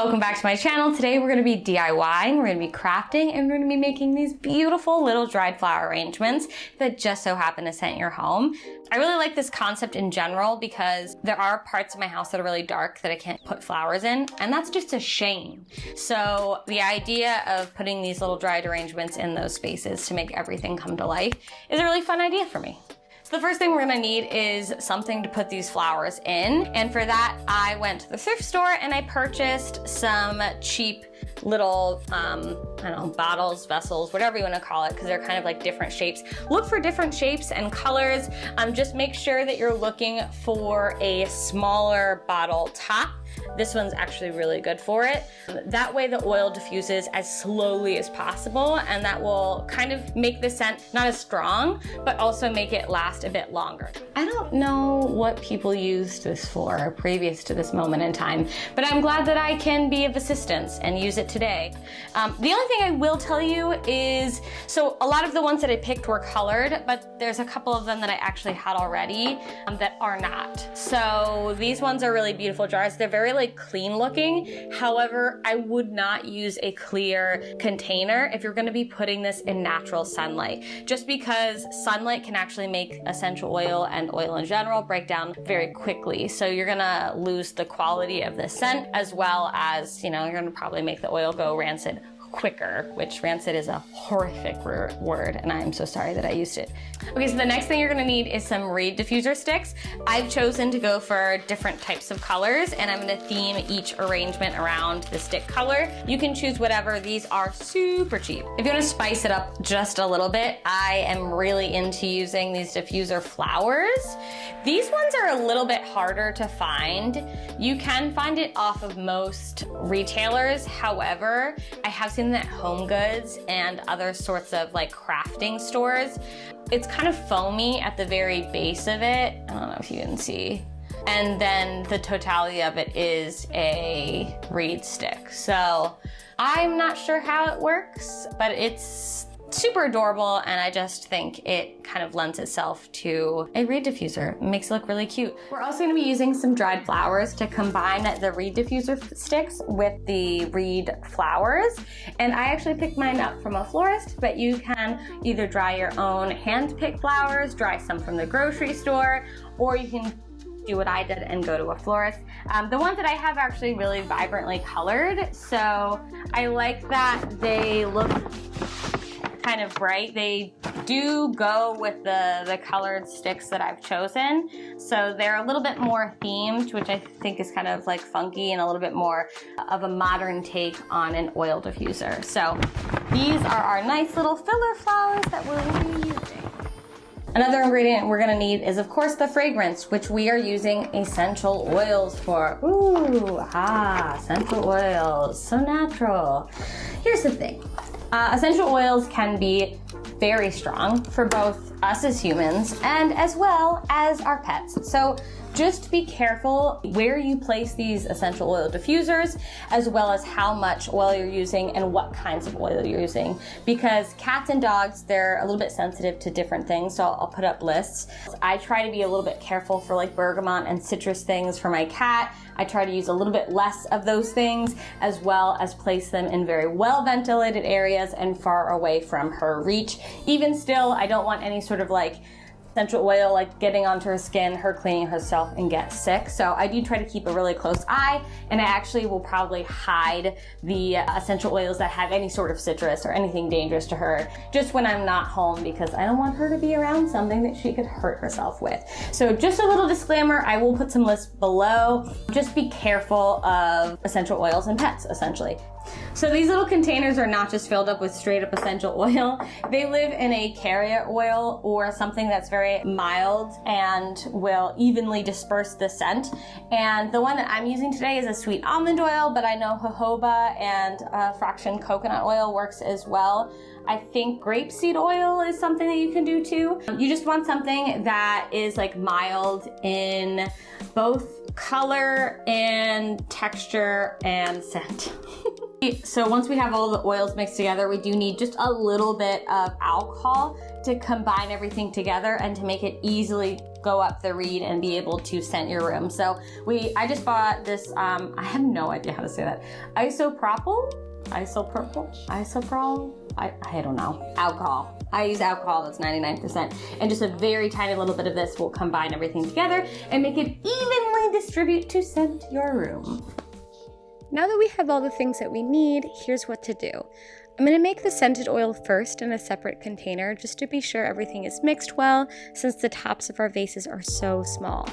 Welcome back to my channel. Today we're going to be DIYing, we're going to be crafting, and we're going to be making these beautiful little dried flower arrangements that just so happen to scent your home. I really like this concept in general because there are parts of my house that are really dark that I can't put flowers in, and that's just a shame. So the idea of putting these little dried arrangements in those spaces to make everything come to life is a really fun idea for me. The first thing we're gonna need is something to put these flowers in. And for that, I went to the thrift store and I purchased some cheap little, I don't know, bottles, vessels, whatever you wanna call it, because they're kind of like different shapes. Look for different shapes and colors. Just make sure that you're looking for a smaller bottle top. This one's actually really good for it. That way the oil diffuses as slowly as possible, and that will kind of make the scent not as strong, but also make it last a bit longer. I don't know what people used this for previous to this moment in time, but I'm glad that I can be of assistance and use it today. The only thing I will tell you is, so a lot of the ones that I picked were colored, but there's a couple of them that I actually had already that are not. So these ones are really beautiful jars. They're very like clean looking. However, I would not use a clear container if you're going to be putting this in natural sunlight, just because sunlight can actually make essential oil and oil in general break down very quickly. So you're going to lose the quality of the scent, as well as, you know, you're going to probably make the oil go rancid quicker, which rancid is a horrific word, and I'm so sorry that I used it. Okay, so the next thing you're gonna need is some reed diffuser sticks. I've chosen to go for different types of colors, and I'm gonna theme each arrangement around the stick color. You can choose whatever. These are super cheap. If you wanna spice it up just a little bit, I am really into using these diffuser flowers. These ones are a little bit harder to find. You can find it off of most retailers. However, I have seen that Home Goods and other sorts of like crafting stores. It's kind of foamy at the very base of it. I don't know if you can see. And then the totality of it is a reed stick. So I'm not sure how it works, but it's super adorable, and I just think it kind of lends itself to a reed diffuser. It makes it look really cute. We're also going to be using some dried flowers to combine the reed diffuser sticks with the reed flowers. And I actually picked mine up from a florist, but you can either dry your own hand-picked flowers, dry some from the grocery store, or you can do what I did and go to a florist. The ones that I have are actually really vibrantly colored, so I like that they look kind of bright. They do go with the colored sticks that I've chosen. So they're a little bit more themed, which I think is kind of like funky and a little bit more of a modern take on an oil diffuser. So these are our nice little filler flowers that we're reusing. Another ingredient we're gonna need is, of course, the fragrance, which we are using essential oils for. Ooh, essential oils, so natural. Here's the thing. Essential oils can be very strong for both us as humans and as well as our pets. So just be careful where you place these essential oil diffusers, as well as how much oil you're using and what kinds of oil you're using. Because cats and dogs, they're a little bit sensitive to different things, so I'll put up lists. I try to be a little bit careful for like bergamot and citrus things for my cat. I try to use a little bit less of those things, as well as place them in very well ventilated areas and far away from her reach. Even still, I don't want any sort of like essential oil like getting onto her skin, her cleaning herself, and get sick. So I do try to keep a really close eye, and I actually will probably hide the essential oils that have any sort of citrus or anything dangerous to her just when I'm not home, because I don't want her to be around something that she could hurt herself with. So just a little disclaimer, I will put some lists below. Just be careful of essential oils and pets, essentially. So these little containers are not just filled up with straight up essential oil. They live in a carrier oil or something that's very mild and will evenly disperse the scent. And the one that I'm using today is a sweet almond oil, but I know jojoba and fraction coconut oil works as well. I think grapeseed oil is something that you can do too. You just want something that is like mild in both color and texture and scent. So once we have all the oils mixed together, we do need just a little bit of alcohol to combine everything together and to make it easily go up the reed and be able to scent your room. So I just bought this, I have no idea how to say that, isopropyl, I don't know, alcohol. I use alcohol that's 99%, and just a very tiny little bit of this will combine everything together and make it evenly distribute to scent your room. Now that we have all the things that we need, here's what to do. I'm going to make the scented oil first in a separate container just to be sure everything is mixed well, since the tops of our vases are so small.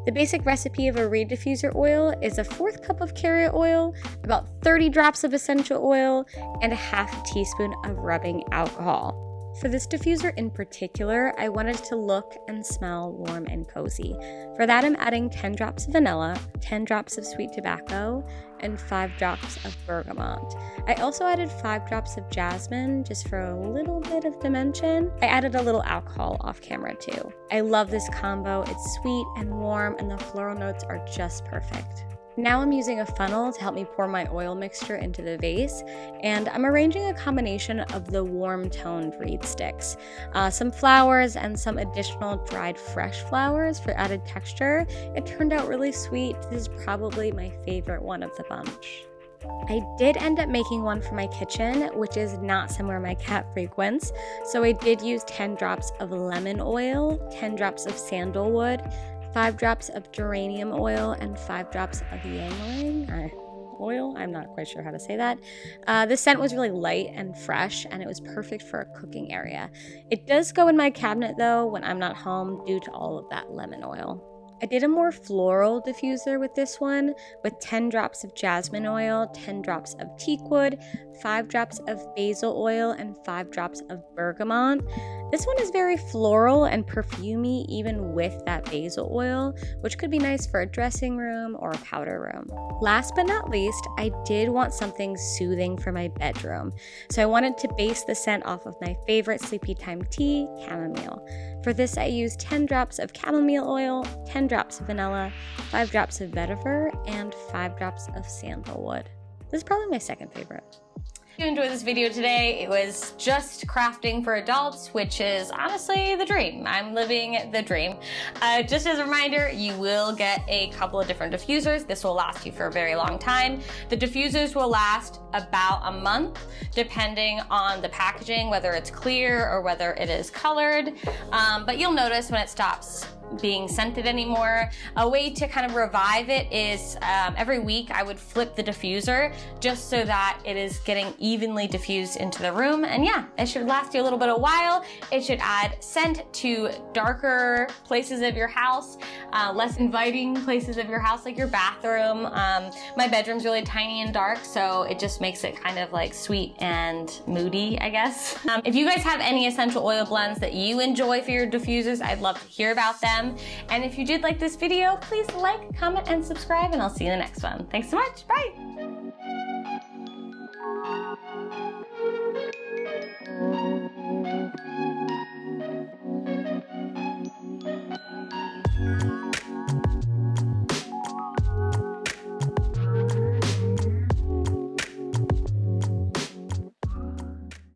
The basic recipe of a reed diffuser oil is a 1/4 cup of carrier oil, about 30 drops of essential oil, and a 1/2 teaspoon of rubbing alcohol. For this diffuser in particular, I wanted it to look and smell warm and cozy. For that, I'm adding 10 drops of vanilla, 10 drops of sweet tobacco, and 5 drops of bergamot. I also added 5 drops of jasmine just for a little bit of dimension. I added a little alcohol off camera too. I love this combo. It's sweet and warm, and the floral notes are just perfect. Now I'm using a funnel to help me pour my oil mixture into the vase, and I'm arranging a combination of the warm toned reed sticks, some flowers, and some additional dried fresh flowers for added texture. It turned out really sweet. This is probably my favorite one of the bunch. I did end up making one for my kitchen, which is not somewhere my cat frequents, so I did use 10 drops of lemon oil, 10 drops of sandalwood, 5 drops of geranium oil, and 5 drops of ylang oil. I'm not quite sure how to say that. The scent was really light and fresh, and it was perfect for a cooking area. It does go in my cabinet though when I'm not home due to all of that lemon oil. I did a more floral diffuser with this one, with 10 drops of jasmine oil, 10 drops of teakwood, 5 drops of basil oil, and 5 drops of bergamot. This one is very floral and perfumey even with that basil oil, which could be nice for a dressing room or a powder room. Last but not least, I did want something soothing for my bedroom, so I wanted to base the scent off of my favorite sleepy time tea, chamomile. For this, I used 10 drops of chamomile oil, 10 drops of vanilla, 5 drops of vetiver, and 5 drops of sandalwood. This is probably my second favorite. If you enjoyed this video today, it was just crafting for adults, which is honestly the dream. I'm living the dream. Just as a reminder, you will get a couple of different diffusers. This will last you for a very long time. The diffusers will last about a month, depending on the packaging, whether it's clear or whether it is colored. But you'll notice when it stops being scented anymore. A way to kind of revive it is every week I would flip the diffuser just so that it is getting evenly diffused into the room. And yeah, it should last you a little bit of while. It should add scent to darker places of your house, less inviting places of your house, like your bathroom. My bedroom's really tiny and dark, so it just makes it kind of like sweet and moody, I guess. If you guys have any essential oil blends that you enjoy for your diffusers, I'd love to hear about them. And if you did like this video, please like, comment, and subscribe, and I'll see you in the next one. Thanks so much. Bye.